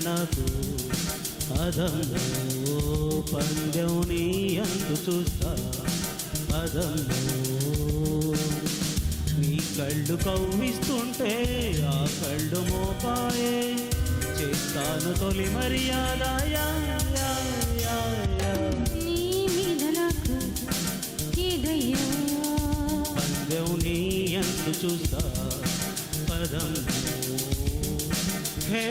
నాకు అదమ్మో పందెం నీ అందు చూస్తా అదమ్మో నీ కళ్ళు కవ్విస్తుంటే ఆ కళ్ళు మోపాయే చేస్తాను తొలి మర్యాద నీ మీద నాకు ఇదయ్యా పందెం నీ అందు చూస్తా అదమ్మో హే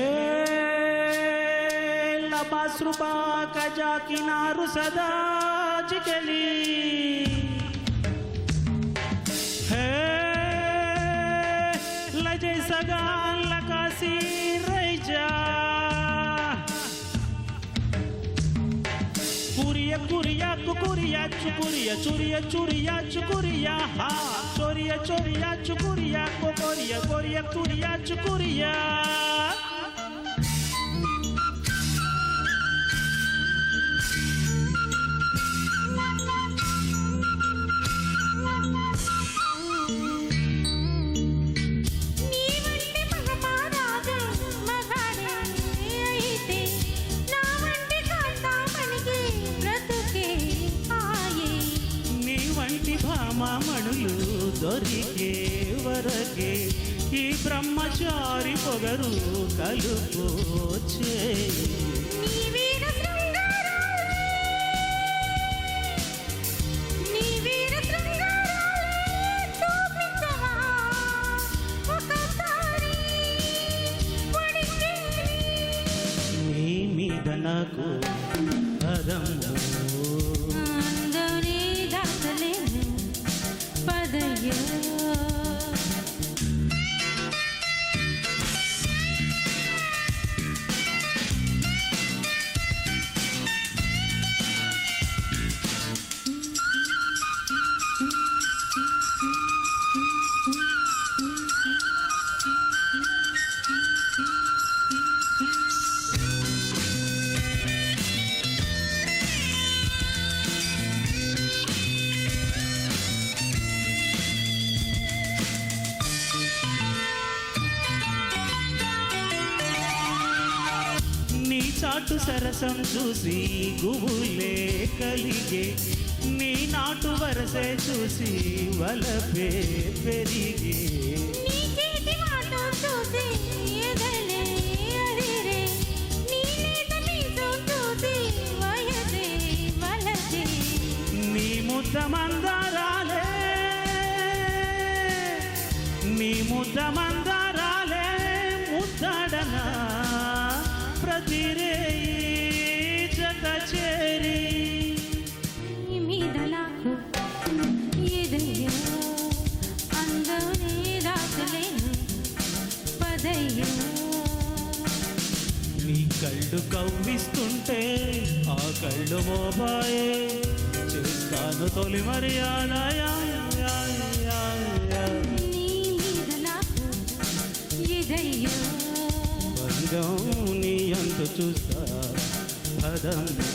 लबासरुबा कजा किनारू सदा जिगली है लजे सगान लकासी रैजा कुरिया कुरिया कुकुरिया चुकुरिया चुरिया चुरिया चुकुरिया हा चोरिया चोरिया चुकुरिया कोरिया कोरिया कुरिया चुकुरिया మామణులు దొరికే వరకే ఈ బ్రహ్మచారి పొగరు కలుపోచే నీ మీద నాకు అదమ్మో చాటు సరసం చూసి గుబులే కలిగే నీ నాటు వరసే చూసి వలపే పెరిగే నీ ముద్ద మందారాలే నీ ముద్ద మందారాలే ముద్దడనా ప్రతిరే జత చేరి నీ మీద నాకు ఇదయ్యా అందనే దాచలేను పదయ్యా నీ కళ్ళు కవ్విస్తుంటే ఆ కళ్ళు మోబాయే చేస్తాను తొలి మర్యాద నీ మీద నాకు ఇదయ్యా నీ అంత చూస్తా అదమ్మో